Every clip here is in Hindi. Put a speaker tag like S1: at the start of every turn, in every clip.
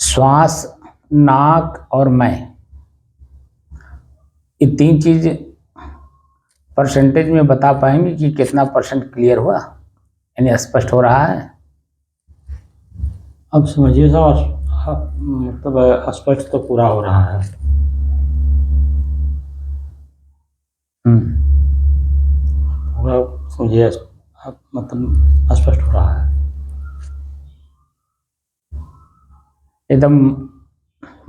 S1: श्वास, नाक और मैं, ये तीन चीज परसेंटेज में बता पाएंगे कि कितना परसेंट क्लियर हुआ, यानी स्पष्ट हो रहा है?
S2: अब समझिए साहब, मतलब स्पष्ट तो पूरा हो रहा है। पूरा समझिए, मतलब स्पष्ट हो रहा है
S1: एकदम।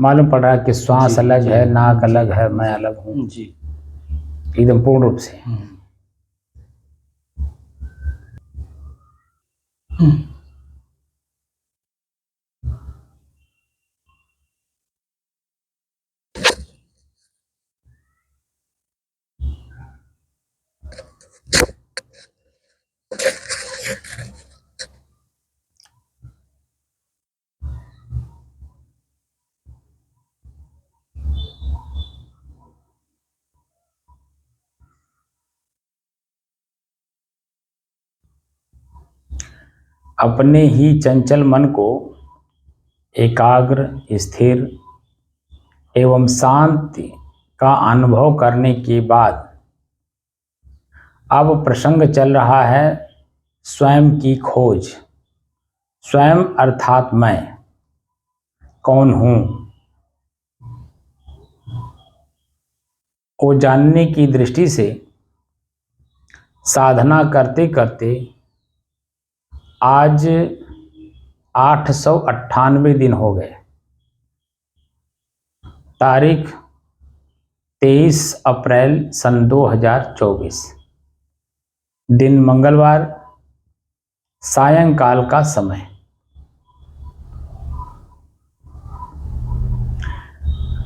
S1: मालूम पड़ रहा है कि श्वास
S2: जी,
S1: अलग
S2: जी,
S1: है, नाक
S2: जी,
S1: अलग है, मैं अलग हूँ,
S2: जी।
S1: एकदम पूर्ण रूप से। अपने ही चंचल मन को एकाग्र, स्थिर एवं शांति का अनुभव करने के बाद अब प्रसंग चल रहा है स्वयं की खोज। स्वयं अर्थात मैं कौन हूं को जानने की दृष्टि से साधना करते करते आज 898 दिन हो गए। तारीख 23 अप्रैल सन 2024, दिन मंगलवार, सायंकाल का समय।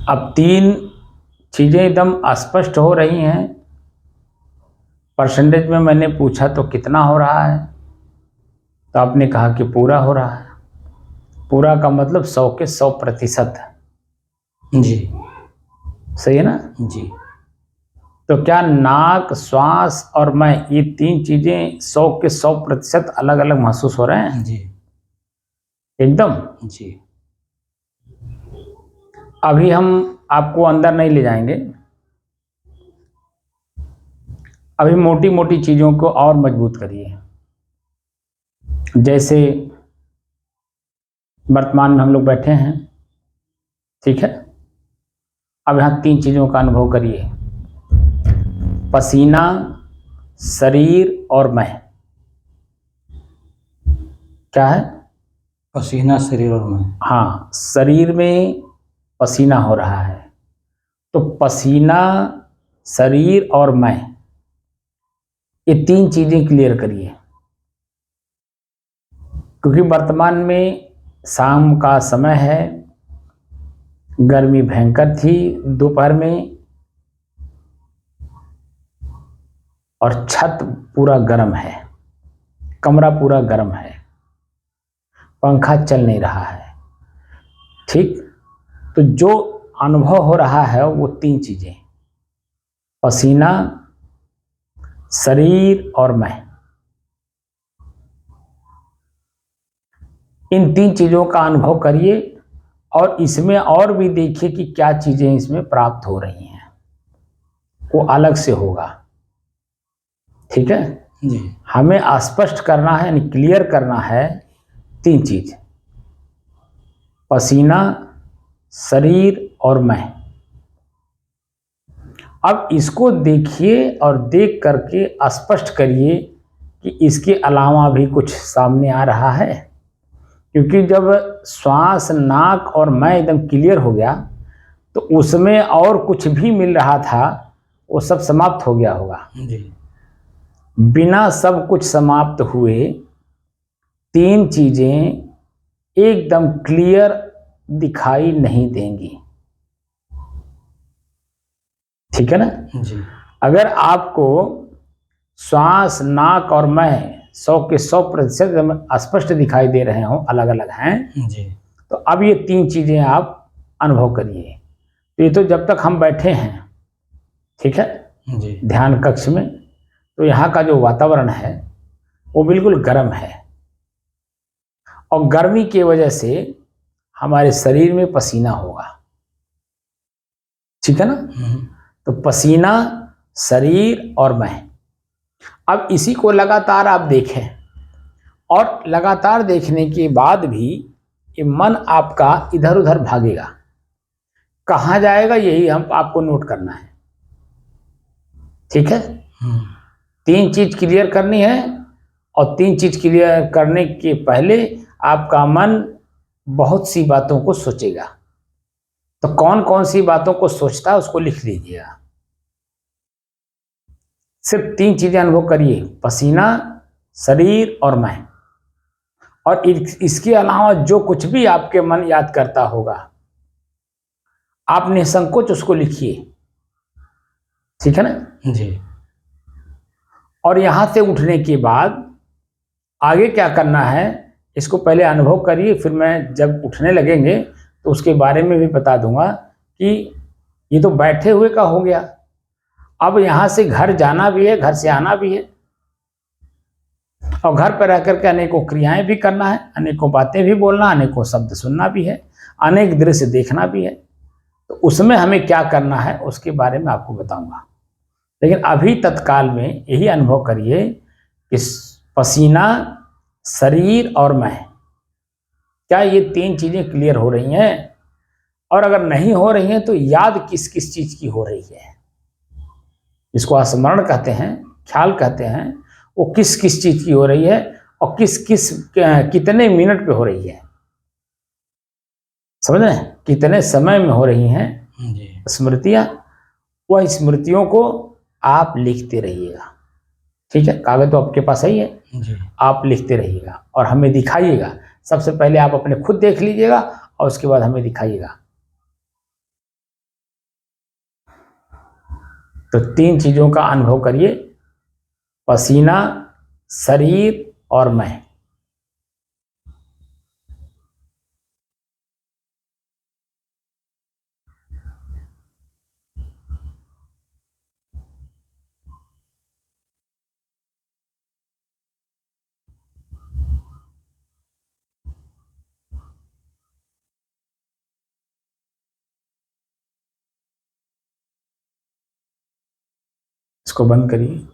S1: अब तीन चीजें एकदम स्पष्ट हो रही हैं। परसेंटेज में मैंने पूछा तो कितना हो रहा है, तो आपने कहा कि पूरा हो रहा है। पूरा का मतलब 100 के 100%।
S2: जी,
S1: सही है ना?
S2: जी।
S1: तो क्या नाक, श्वास और मैं, ये तीन चीजें 100 के 100% अलग अलग महसूस हो रहे हैं?
S2: जी,
S1: एकदम।
S2: जी।
S1: अभी हम आपको अंदर नहीं ले जाएंगे, अभी मोटी मोटी चीजों को और मजबूत करिए। जैसे वर्तमान में हम लोग बैठे हैं, ठीक है? अब यहां तीन चीजों का अनुभव करिए, पसीना, शरीर और मैं। क्या है?
S2: पसीना, शरीर और मैं।
S1: हाँ, शरीर में पसीना हो रहा है, तो पसीना, शरीर और मैं, ये तीन चीजें क्लियर करिए। क्योंकि वर्तमान में शाम का समय है, गर्मी भयंकर थी दोपहर में, और छत पूरा गर्म है, कमरा पूरा गर्म है, पंखा चल नहीं रहा है, ठीक? तो जो अनुभव हो रहा है वो तीन चीजें, पसीना, शरीर और मैं, इन तीन चीजों का अनुभव करिए। और इसमें और भी देखिए कि क्या चीजें इसमें प्राप्त हो रही हैं, वो अलग से होगा, ठीक है?
S2: जी।
S1: हमें स्पष्ट करना है, यानी क्लियर करना है तीन चीज, पसीना, शरीर और मैं। अब इसको देखिए और देख करके स्पष्ट करिए कि इसके अलावा भी कुछ सामने आ रहा है। क्योंकि जब श्वास, नाक और मैं एकदम क्लियर हो गया तो उसमें और कुछ भी मिल रहा था वो सब समाप्त हो गया होगा।
S2: जी।
S1: बिना सब कुछ समाप्त हुए तीन चीजें एकदम क्लियर दिखाई नहीं देंगी, ठीक है ना?
S2: जी।
S1: अगर आपको श्वास, नाक और मैं 100 के 100% स्पष्ट दिखाई दे रहे हो, अलग अलग हैं,
S2: जी।
S1: तो अब ये तीन चीजें आप अनुभव करिए। तो ये तो जब तक हम बैठे हैं, ठीक है,
S2: जी।
S1: ध्यान कक्ष में, तो यहाँ का जो वातावरण है वो बिल्कुल गर्म है, और गर्मी की वजह से हमारे शरीर में पसीना होगा, ठीक है ना। तो पसीना, शरीर और मैं, अब इसी को लगातार आप देखें, और लगातार देखने के बाद भी ये मन आपका इधर उधर भागेगा, कहाँ जाएगा यही हम आपको नोट करना है, ठीक है। तीन चीज क्लियर करनी है, और तीन चीज क्लियर करने के पहले आपका मन बहुत सी बातों को सोचेगा। तो कौन कौन सी बातों को सोचता है उसको लिख लीजिएगा। सिर्फ तीन चीजें अनुभव करिए, पसीना, शरीर और मैं, और इसके अलावा जो कुछ भी आपके मन याद करता होगा आप निसंकोच उसको लिखिए, ठीक है ना
S2: जी।
S1: और यहां से उठने के बाद आगे क्या करना है इसको पहले अनुभव करिए, फिर मैं जब उठने लगेंगे तो उसके बारे में भी बता दूंगा कि ये तो बैठे हुए का हो गया, अब यहां से घर जाना भी है, घर से आना भी है, और घर पर रह करके अनेकों क्रियाएं भी करना है, अनेकों बातें भी बोलना, अनेकों शब्द सुनना भी है, अनेक दृश्य देखना भी है। तो उसमें हमें क्या करना है उसके बारे में आपको बताऊंगा, लेकिन अभी तत्काल में यही अनुभव करिए कि पसीना, शरीर और मैं, क्या ये तीन चीजें क्लियर हो रही हैं, और अगर नहीं हो रही हैं तो याद किस किस चीज की हो रही है, इसको स्मरण कहते हैं, ख्याल कहते हैं, वो किस किस चीज की हो रही है और किस किस कितने मिनट पे हो रही है, समझ रहे हैं, कितने समय में हो रही हैं स्मृतियां, वह स्मृतियों को आप लिखते रहिएगा, ठीक है। कागज तो आपके पास ही है
S2: जी।
S1: आप लिखते रहिएगा और हमें दिखाइएगा। सबसे पहले आप अपने खुद देख लीजिएगा और उसके बाद हमें दिखाइएगा। तो तीन चीजों का अनुभव करिए, पसीना, शरीर और मैं। इसको बंद करिए।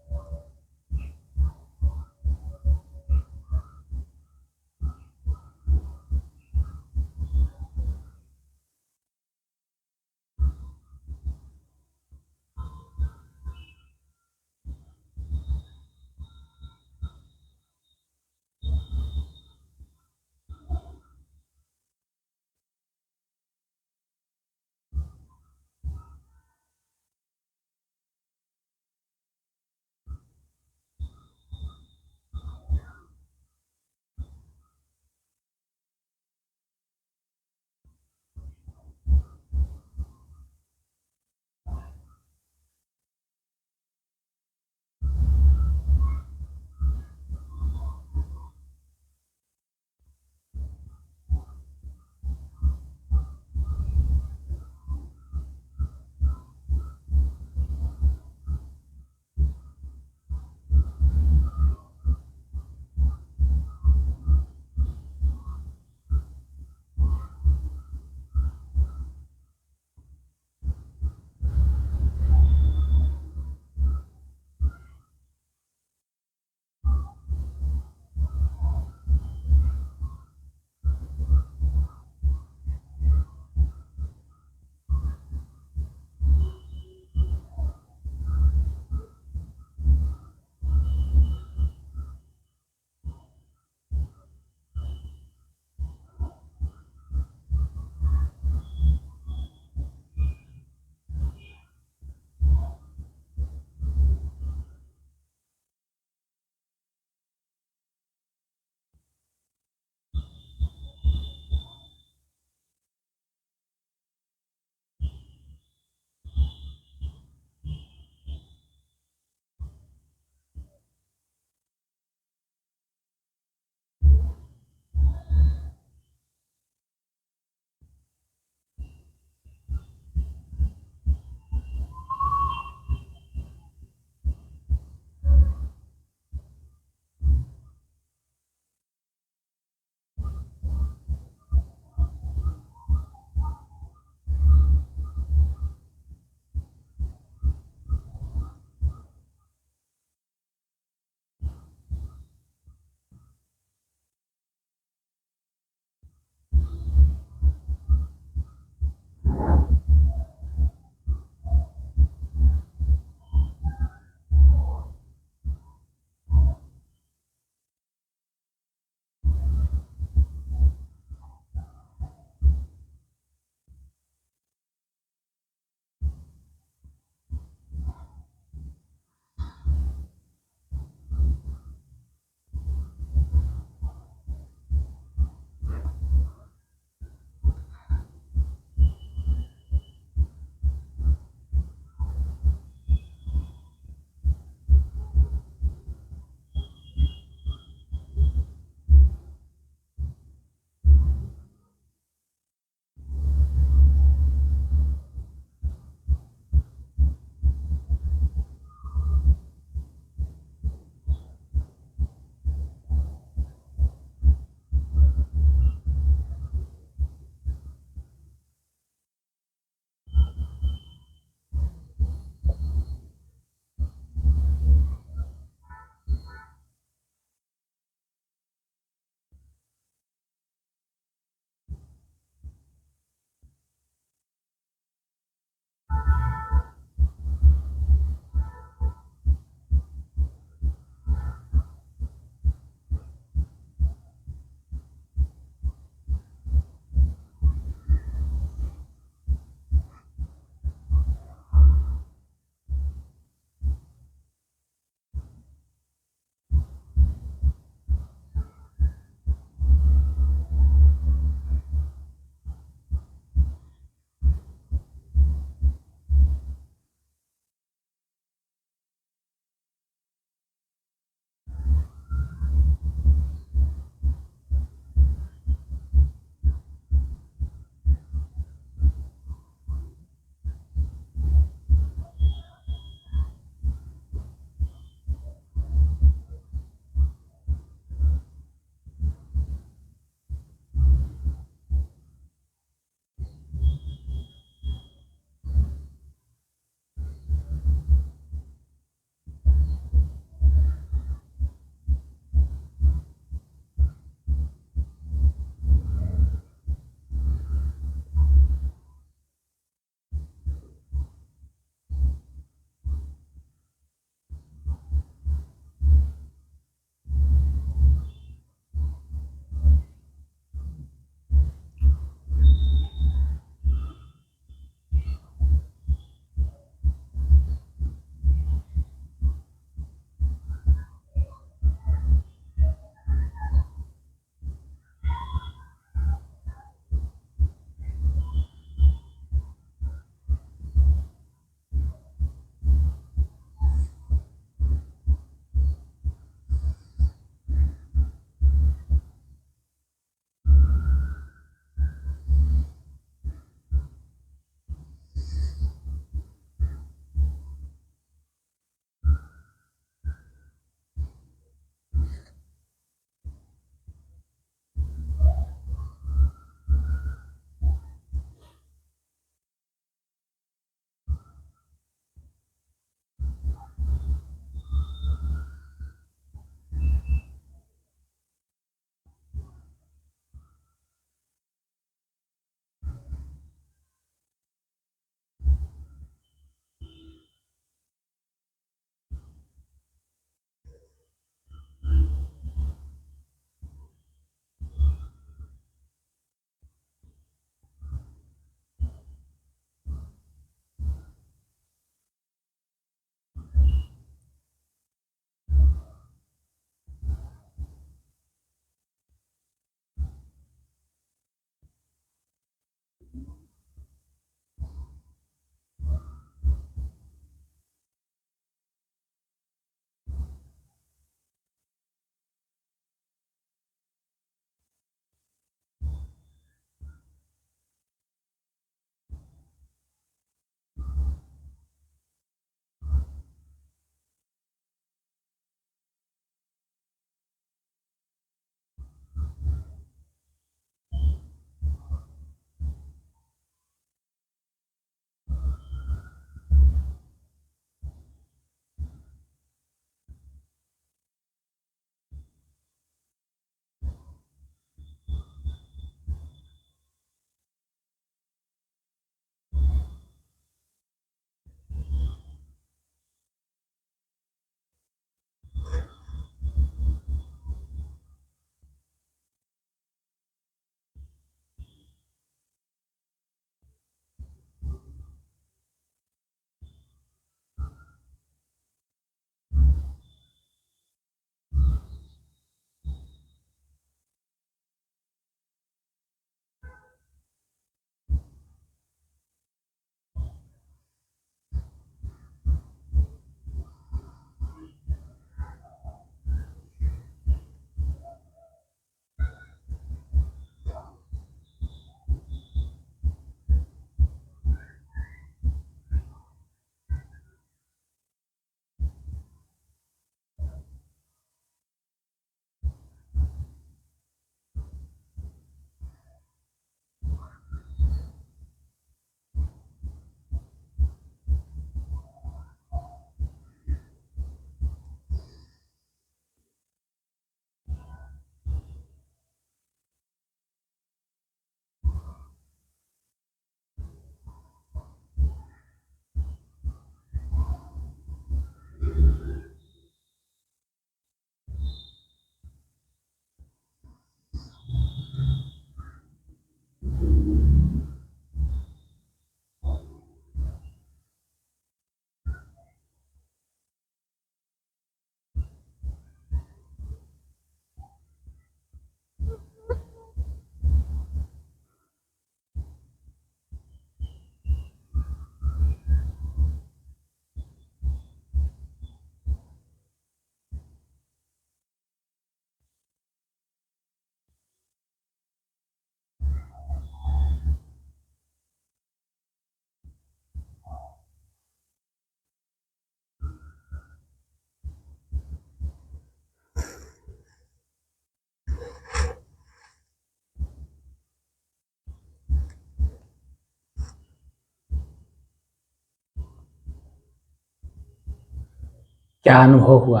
S1: क्या अनुभव हुआ?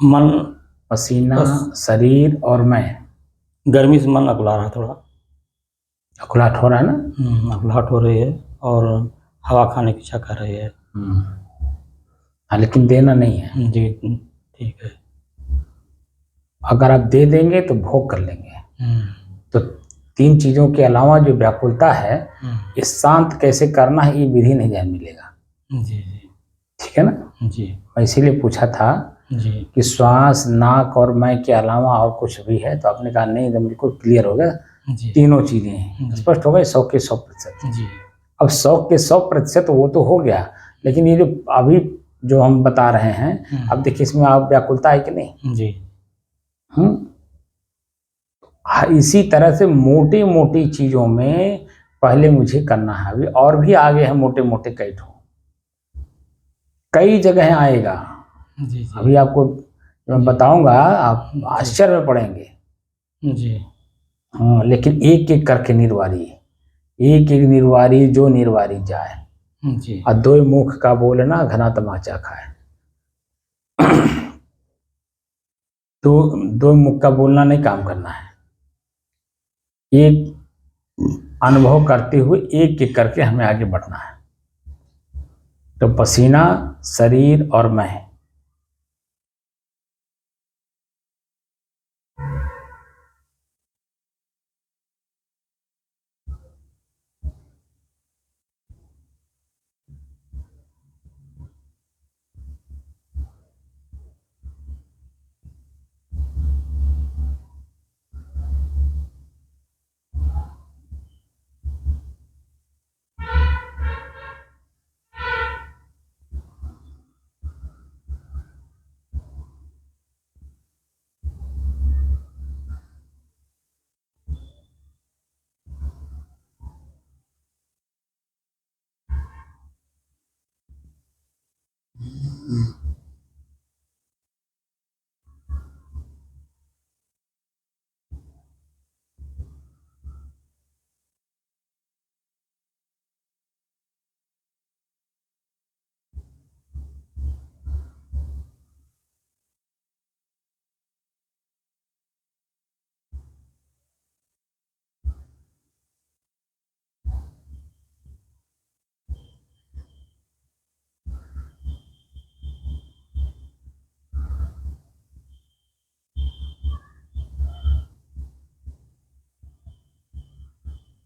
S2: मन
S1: पसीना,
S2: बस
S1: शरीर और मैं।
S2: गर्मी से मन अकुला रहा है थोड़ा।
S1: अकुलाहट हो रहा है ना?
S2: अकुलाहट हो रही है और हवा खाने की इच्छा कर रही है।
S1: हाँ, लेकिन देना नहीं है।
S2: जी ठीक है।
S1: अगर आप दे देंगे तो भोग कर लेंगे। तो 3 चीजों के अलावा जो व्याकुलता है, ये शांत कैसे करना है ये विधि नहीं जान मिलेगा।
S2: जी जी
S1: ठीक है ना?
S2: जी
S1: मैं इसीलिए पूछा था
S2: जी
S1: कि श्वास, नाक और मैं के अलावा और कुछ भी है, तो आपने कहा नहीं, एकदम बिल्कुल क्लियर हो गया।
S2: जी
S1: तीनों चीजें हैं,
S2: जी।
S1: स्पष्ट हो गए 100 के 100%।
S2: जी
S1: अब 100 के 100% वो तो हो गया, लेकिन ये जो अभी जो हम बता रहे हैं, अब देखिए इसमें आप व्याकुलता है कि नहीं?
S2: जी
S1: इसी तरह से मोटी मोटी चीजों में पहले मुझे करना है। अभी और भी आगे है मोटे मोटे कई ठो, कई जगह आएगा।
S2: जी जी
S1: अभी आपको मैं बताऊंगा, आप आश्चर्य में पड़ेंगे।
S2: जी
S1: हाँ, लेकिन एक एक करके निर्वारी, एक एक निर्वारी जो निर्वारी जाए।
S2: जी
S1: और 2 मुख का बोलना घना तमाचा खाए। तो 2 मुख का बोलना नहीं काम करना है, एक अनुभव करते हुए एक एक करके हमें आगे बढ़ना है। तो पसीना, शरीर और मैं।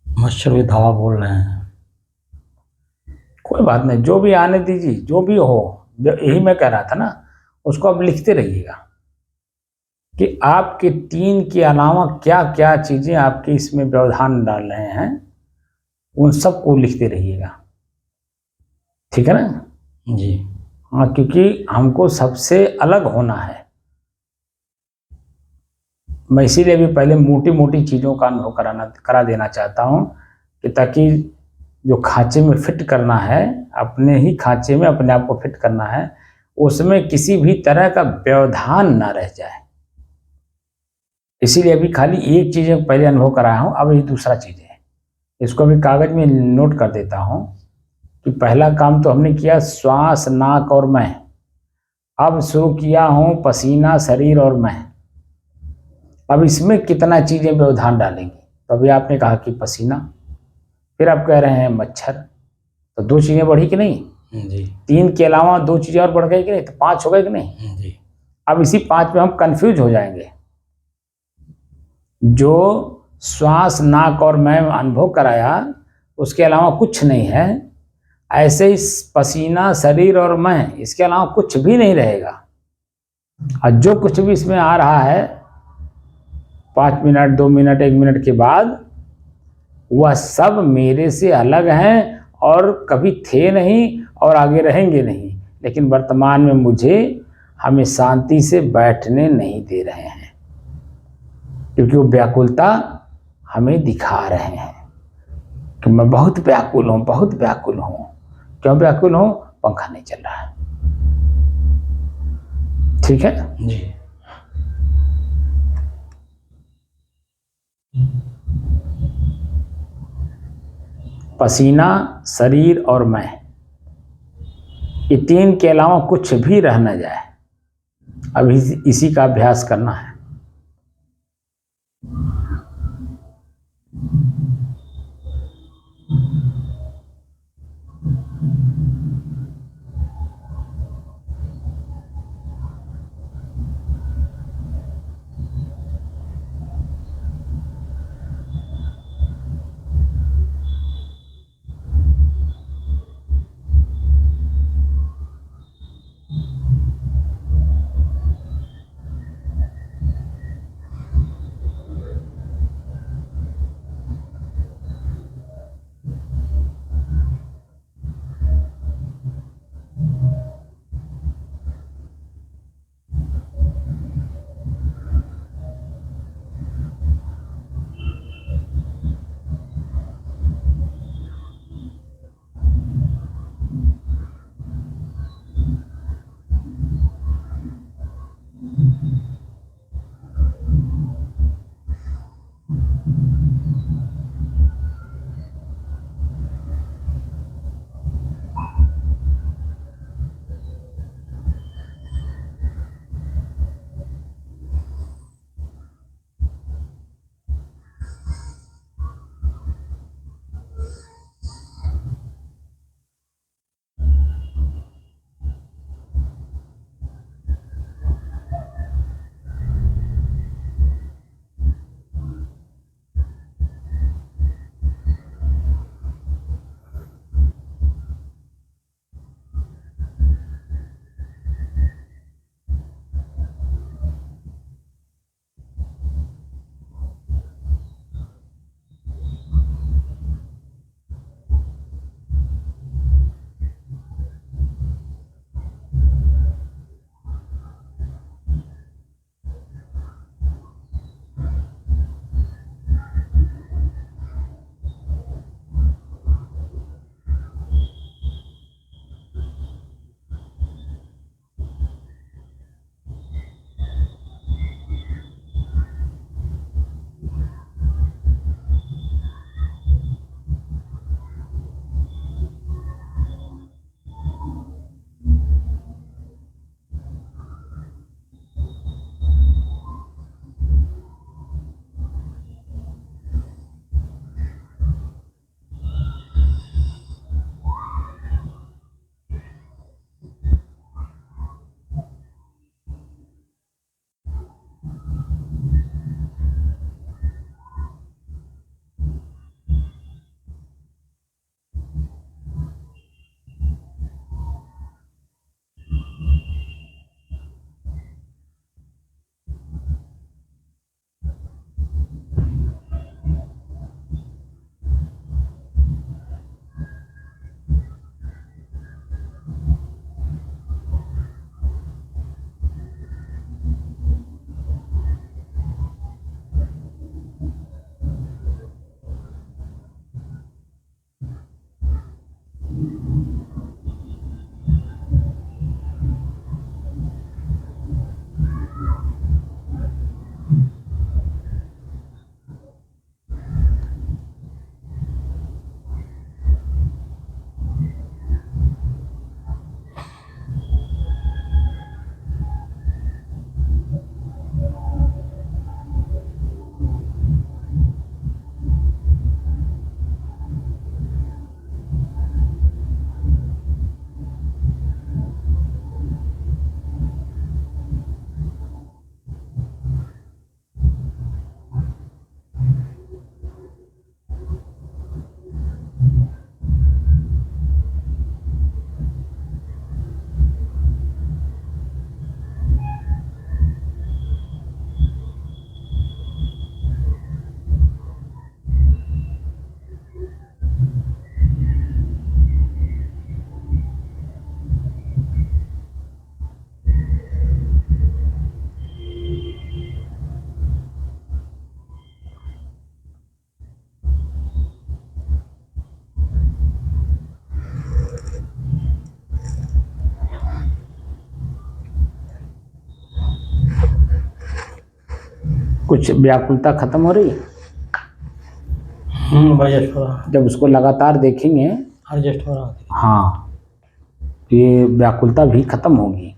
S2: मच्छर भी धावा बोल रहे हैं।
S1: कोई बात नहीं, जो भी आने दीजिए, जो भी हो। यही मैं कह रहा था ना, उसको आप लिखते रहिएगा कि आपके 3 के अलावा क्या क्या चीजें आपके इसमें व्यवधान डाल रहे हैं, उन सबको लिखते रहिएगा। ठीक है ना?
S2: जी
S1: हाँ, क्योंकि हमको सबसे अलग होना है। मैं इसीलिए भी पहले मोटी मोटी चीजों का अनुभव करा देना चाहता हूँ, कि ताकि जो खांचे में फिट करना है, अपने ही खांचे में अपने आप को फिट करना है, उसमें किसी भी तरह का व्यवधान ना रह जाए। इसीलिए अभी खाली एक चीज पहले अनुभव कराया हूँ, अब ये दूसरा चीज है। इसको भी कागज में नोट कर देता हूँ कि पहला काम तो हमने किया श्वास, नाक और मैं। अब शुरू किया हूँ पसीना, शरीर और मैं। अब इसमें कितना चीजें व्यवधान डालेंगे? तो अभी आपने कहा कि पसीना, फिर आप कह रहे हैं मच्छर, तो 2 चीजें बढ़ी कि नहीं?
S2: जी
S1: 3 के अलावा 2 चीजें और बढ़ गई कि नहीं? तो 5 हो गए कि नहीं?
S2: जी
S1: अब इसी 5 में हम कंफ्यूज हो जाएंगे। जो श्वास, नाक और मैं अनुभव कराया, उसके अलावा कुछ नहीं है। ऐसे ही पसीना, शरीर और मैं, इसके अलावा कुछ भी नहीं रहेगा। और जो कुछ भी इसमें आ रहा है 5 मिनट, 2 मिनट, 1 मिनट के बाद, वह सब मेरे से अलग हैं और कभी थे नहीं और आगे रहेंगे नहीं। लेकिन वर्तमान में मुझे हमें शांति से बैठने नहीं दे रहे हैं, क्योंकि वो व्याकुलता हमें दिखा रहे हैं कि मैं बहुत व्याकुल हूं, बहुत व्याकुल हूं। क्यों व्याकुल हूं? पंखा नहीं चल रहा है। ठीक है?
S2: जी
S1: पसीना, शरीर और मैं। ये 3 के अलावा कुछ भी रह न जाए, अभी इसी का अभ्यास करना है। कुछ व्याकुलता खत्म हो रही है।
S2: एडजस्ट हो रहा
S1: जब उसको लगातार देखेंगे,
S2: एडजस्ट हो रहा है।
S1: हाँ, ये व्याकुलता भी खत्म होगी,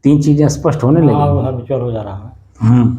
S1: 3 चीजें स्पष्ट होने
S2: हाँ वो
S1: लगेंगी।
S2: हैबिचुअल हो जा रहा है।
S1: हम्म।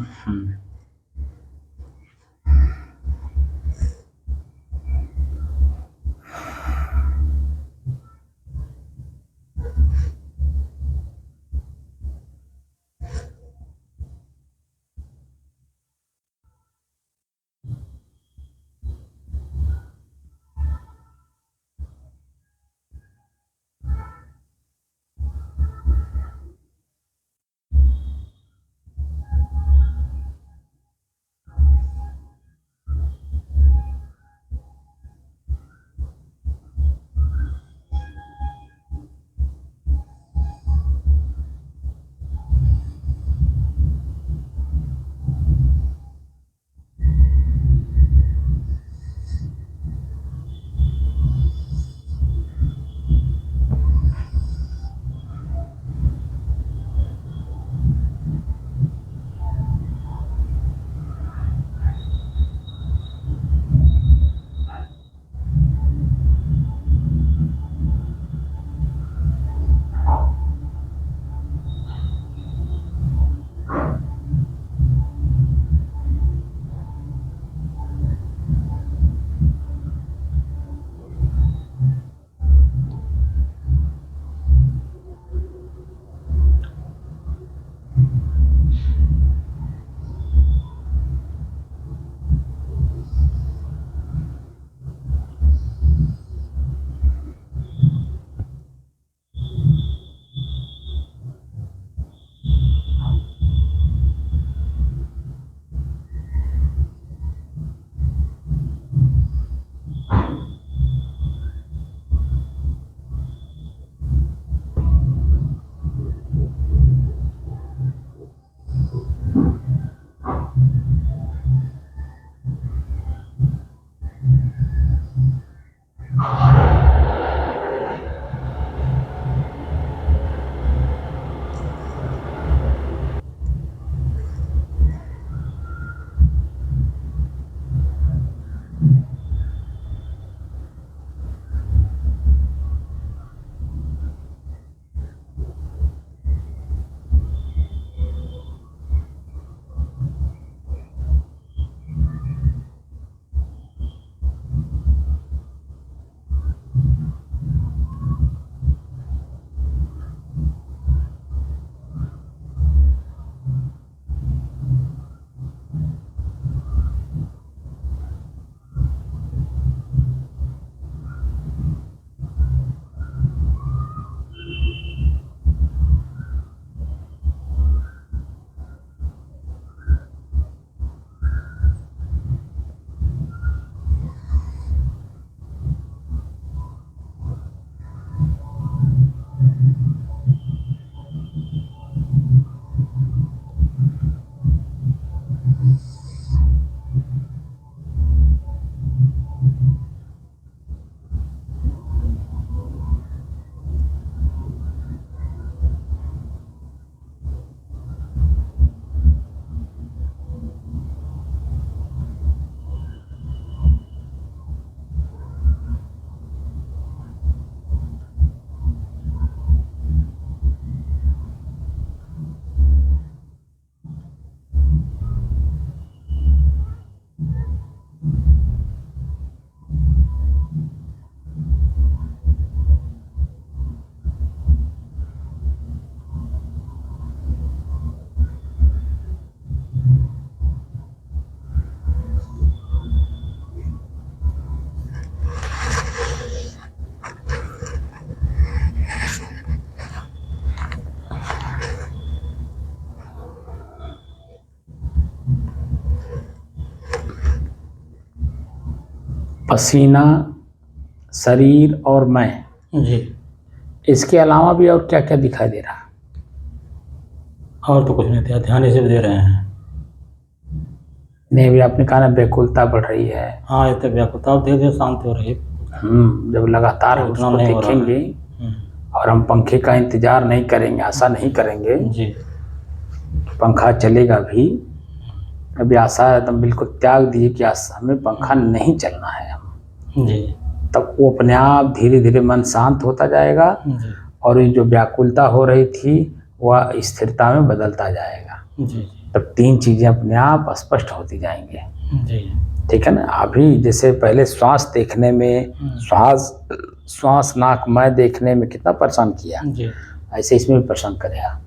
S1: पसीना, शरीर और मैं,
S2: जी।
S1: इसके अलावा भी और क्या क्या दिखाई दे रहा है?
S2: और तो कुछ नहीं दिया, ध्यान इसे भी दे रहे हैं।
S1: नहीं, भी आपने कहा ना व्याकुलता बढ़ रही है।
S2: हाँ ये तो व्याकुलता धीरे धीरे शांत हो रही है।
S1: जब लगातार हम
S2: उतना
S1: उसको
S2: नहीं हो रहा है।
S1: देखेंगे और हम पंखे का इंतजार नहीं करेंगे, आशा नहीं करेंगे
S2: जी।
S1: पंखा चलेगा भी, अभी आशा एकदम बिल्कुल त्याग दिए कि हमें पंखा नहीं चलना है,
S2: जी।
S1: तब वो अपने आप धीरे धीरे मन शांत होता जाएगा
S2: जी।
S1: और ये जो व्याकुलता हो रही थी वह स्थिरता में बदलता जाएगा।
S2: जी
S1: तब 3 चीज़ें अपने आप स्पष्ट होती जाएंगे।
S2: जी
S1: ठीक है ना। अभी जैसे पहले श्वास देखने में, श्वास नाक मैं देखने में कितना परेशान किया,
S2: जी
S1: ऐसे इसमें भी परेशान करेगा।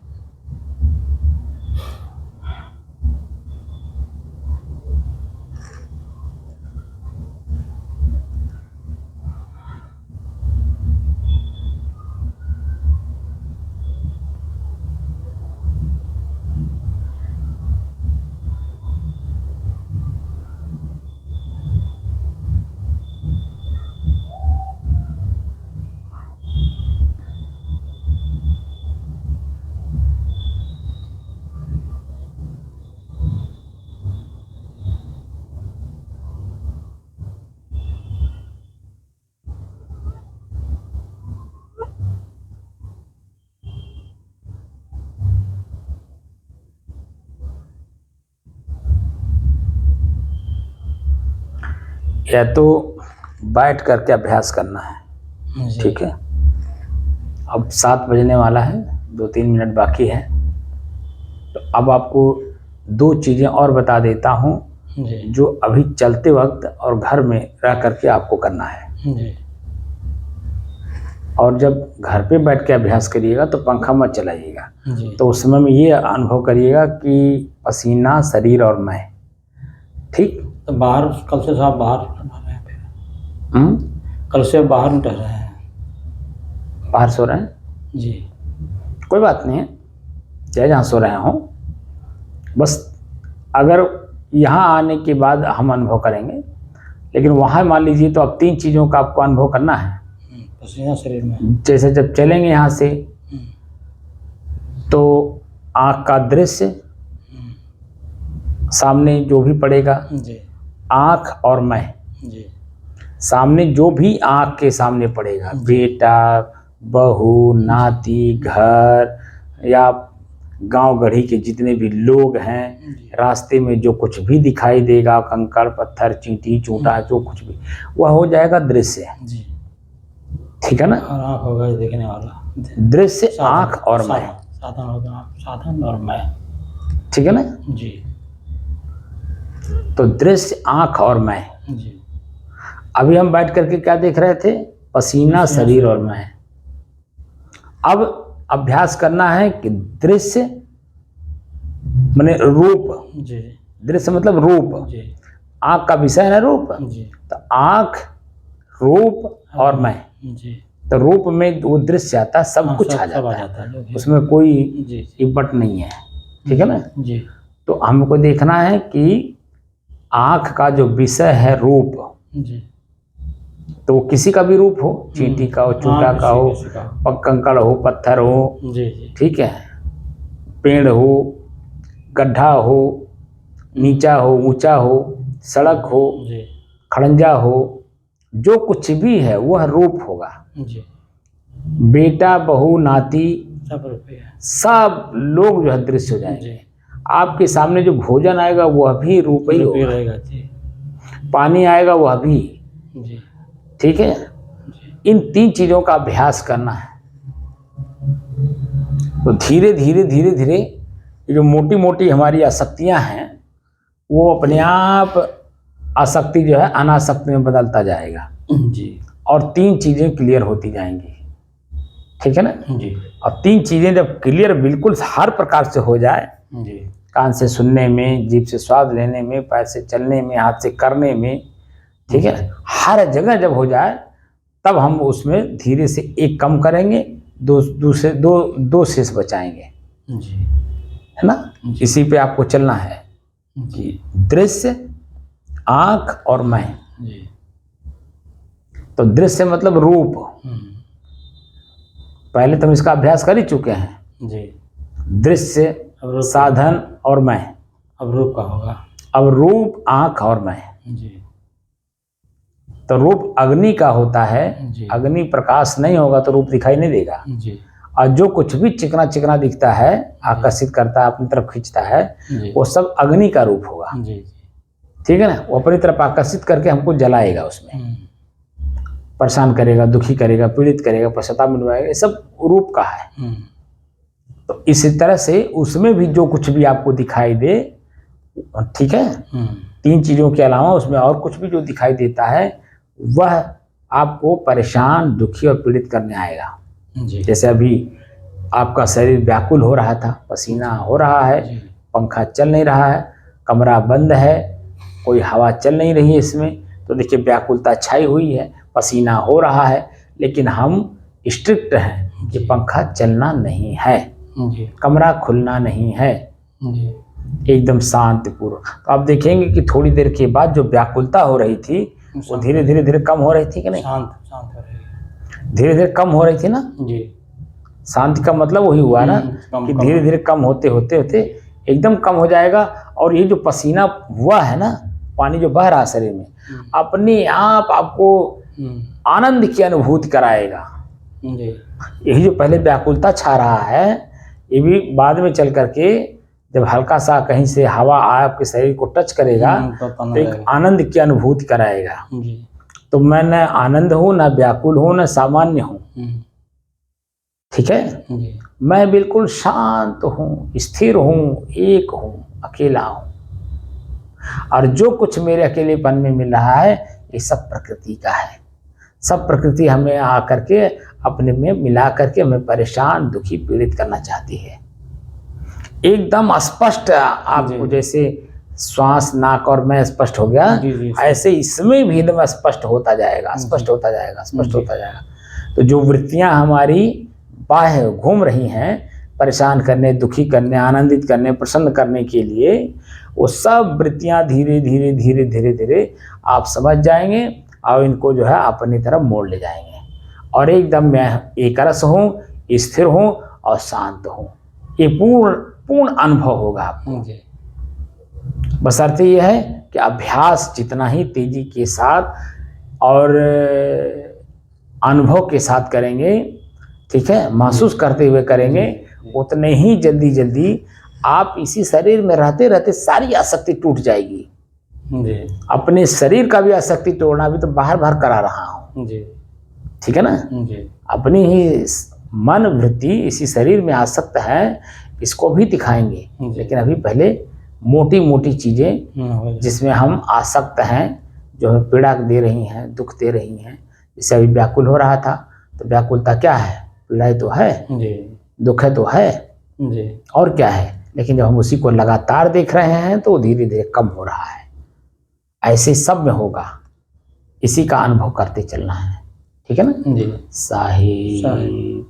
S1: या तो बैठ करके अभ्यास करना है।
S2: जी
S1: ठीक है। अब 7 बजने वाला है, 2-3 मिनट बाकी है। तो अब आपको 2 चीज़ें और बता देता हूँ
S2: जी
S1: जो अभी चलते वक्त और घर में रह करके आपको करना है।
S2: जी
S1: और जब घर पे बैठ के अभ्यास करिएगा तो पंखा मत चलाइएगा।
S2: जी
S1: तो उस समय में ये अनुभव करिएगा कि पसीना, शरीर और मैं। ठीक।
S2: तो बाहर कल से साहब बाहर रह रहे हैं फिर। कल से बाहर में रह रहे हैं।
S1: बाहर सो रहे हैं?
S2: जी
S1: कोई बात नहीं है, चाहे जहाँ सो रहे हों। बस अगर यहाँ आने के बाद हम अनुभव करेंगे, लेकिन वहाँ मान लीजिए तो अब 3 चीज़ों का आपको अनुभव करना है।
S2: पसीना शरीर में।
S1: जैसे जब चलेंगे यहाँ से तो आँख का दृश्य सामने जो भी पड़ेगा,
S2: जी
S1: आँख और मैं,
S2: जी
S1: सामने जो भी आँख के सामने पड़ेगा, बेटा, बहू, नाती, घर या गांव गढ़ी के जितने भी लोग हैं, रास्ते में जो कुछ भी दिखाई देगा, कंकड़ पत्थर, चींटी चूंटा, जो कुछ भी, वह हो जाएगा दृश्य।
S2: जी
S1: ठीक है ना।
S2: और आँख होगा देखने वाला
S1: दृश्य, आँख और मैं।
S2: साधन होगा, साधन और मैं।
S1: ठीक है ना।
S2: जी
S1: तो दृश्य, आँख और मैं।
S2: जी
S1: अभी हम बैठ करके क्या देख रहे थे? पसीना, शरीर और मैं। अब अभ्यास करना है कि दृश्य माने रूप।
S2: जी
S1: दृश्य मतलब रूप।
S2: जी
S1: आँख का विषय है ना रूप।
S2: जी
S1: तो आँख, रूप और मैं।
S2: जी
S1: तो रूप में वो दृश्य आता है, सब कुछ आ जाता है, उसमें कोई इपट नहीं है। ठीक है ना।
S2: जी
S1: तो हमको देखना है कि आँख का जो विषय है रूप,
S2: जी
S1: तो वो किसी का भी रूप हो, चींटी का हो, चूटा का हो, कंकड़ हो, पत्थर हो,
S2: जी जी
S1: ठीक है, पेड़ हो, गड्ढा हो, नीचा हो, ऊंचा हो, सड़क हो,
S2: जी
S1: खड़ंजा हो, जो कुछ भी है वह रूप होगा।
S2: जी
S1: बेटा, बहू, नाती,
S2: सब रुपये
S1: सब लोग जो है दृश्य हो जाएंगे। आपके सामने जो भोजन आएगा वह भी रूप ही होगा।
S2: रहेगा। जी
S1: पानी आएगा वह भी।
S2: जी
S1: ठीक है। इन 3 चीजों का अभ्यास करना है। तो धीरे धीरे धीरे धीरे जो मोटी मोटी हमारी आसक्तियां हैं वो अपने आप आसक्ति जो है अनासक्ति में बदलता जाएगा।
S2: जी
S1: और 3 चीजें क्लियर होती जाएंगी। ठीक है ना।
S2: जी
S1: और 3 चीजें जब क्लियर बिल्कुल हर प्रकार से हो जाए,
S2: जी
S1: कान से सुनने में, जीभ से स्वाद लेने में, पैर से चलने में, हाथ से करने में, ठीक है, हर जगह जब हो जाए तब हम उसमें धीरे से एक कम करेंगे, दो शेष बचाएंगे।
S2: जी
S1: है ना। इसी पे आपको चलना है कि दृश्य, आँख और मैं।
S2: जी
S1: तो दृश्य मतलब रूप, पहले तो हम इसका अभ्यास कर ही चुके हैं।
S2: जी
S1: दृश्य, साधन और मैं।
S2: अब रूप का होगा।
S1: अब रूप, आँख और मैं।
S2: जी
S1: तो रूप अग्नि का होता है। अग्नि प्रकाश नहीं होगा तो रूप दिखाई नहीं देगा।
S2: जी
S1: और जो कुछ भी चिकना चिकना दिखता है, आकर्षित करता है, अपनी तरफ खींचता है, वो सब अग्नि का रूप होगा।
S2: जी
S1: ठीक है ना। वो अपनी तरफ आकर्षित करके हमको जलाएगा उसमें। परेशान करेगा, दुखी करेगा, पीड़ित करेगा, पश्चाताप मिलवाएगा, ये सब रूप का है। तो इसी तरह से उसमें भी जो कुछ भी आपको दिखाई दे, ठीक है, 3 चीज़ों के अलावा उसमें और कुछ भी जो दिखाई देता है वह आपको परेशान, दुखी और पीड़ित करने आएगा। जैसे अभी आपका शरीर व्याकुल हो रहा था, पसीना हो रहा है, पंखा चल नहीं रहा है, कमरा बंद है, कोई हवा चल नहीं रही है इसमें, तो देखिए व्याकुलता छाई हुई है, पसीना हो रहा है, लेकिन हम स्ट्रिक्ट हैं कि पंखा चलना नहीं है, कमरा खुलना नहीं है, एकदम शांतिपूर्वक। तो आप देखेंगे कि थोड़ी देर के बाद जो व्याकुलता हो रही थी वो धीरे धीरे कम हो रही थी कि नहीं? शांत हो रही है, धीरे धीरे कम हो रही थी ना जी। शांति का मतलब वही हुआ ना कि धीरे धीरे कम होते होते होते एकदम कम हो जाएगा। और ये जो पसीना हुआ है ना, पानी जो बह रहा है शरीर में, अपने आप आपको आनंद की अनुभूति कराएगा। यही जो पहले व्याकुलता छा रहा है, ये भी बाद में चल करके जब हल्का सा कहीं से हवा आपके शरीर को टच करेगा तो एक आनंद की अनुभूति कराएगा। तो मैं न आनंद हूँ, न व्याकुल हूँ, न सामान्य हूँ, ठीक है, मैं बिल्कुल शांत हूँ, स्थिर हूँ, एक हूँ, अकेला हूँ। और जो कुछ मेरे अकेलेपन में मिल रहा है ये सब प्रकृति का है। सब प्रकृति हमें आकर के अपने में मिला करके हमें परेशान, दुखी, पीड़ित करना चाहती है। एकदम स्पष्ट आपको जैसे श्वास, नाक और मैं स्पष्ट हो गया, ऐसे इसमें भी एकदम स्पष्ट होता जाएगा, स्पष्ट होता जाएगा, स्पष्ट होता जाएगा। तो जो वृत्तियां हमारी बाह्य घूम रही हैं परेशान करने, दुखी करने, आनंदित करने, प्रसन्न करने के लिए, वो सब वृत्तियां धीरे धीरे धीरे धीरे धीरे आप समझ जाएंगे और इनको जो है अपनी तरफ मोड़ ले जाएंगे। और एकदम मैं एक रस हूँ, स्थिर हूँ और शांत हूँ, ये पूर्ण अनुभव होगा आपको। बशर्ते यह है कि अभ्यास जितना ही तेजी के साथ और अनुभव के साथ करेंगे, ठीक है, महसूस करते हुए करेंगे, उतने ही जल्दी जल्दी आप इसी शरीर में रहते रहते सारी आसक्ति टूट जाएगी। अपने शरीर का भी आसक्ति तोड़ना भी तो बाहर बाहर करा रहा हूँ, ठीक है ना। अपनी ही मन वृत्ति इसी शरीर में आसक्त है, इसको भी दिखाएंगे, लेकिन अभी पहले मोटी मोटी चीजें जिसमें हम आसक्त हैं, जो हमें पीड़ा दे रही हैं, दुख दे रही हैं। जैसे अभी व्याकुल हो रहा था, तो व्याकुलता क्या है? पीड़ा तो है, दुख है तो है, और क्या है। लेकिन जब हम उसी को लगातार देख रहे हैं तो धीरे धीरे कम हो रहा है। ऐसे सब में होगा, इसी का अनुभव करते चलना है, ठीक है ना। साहिब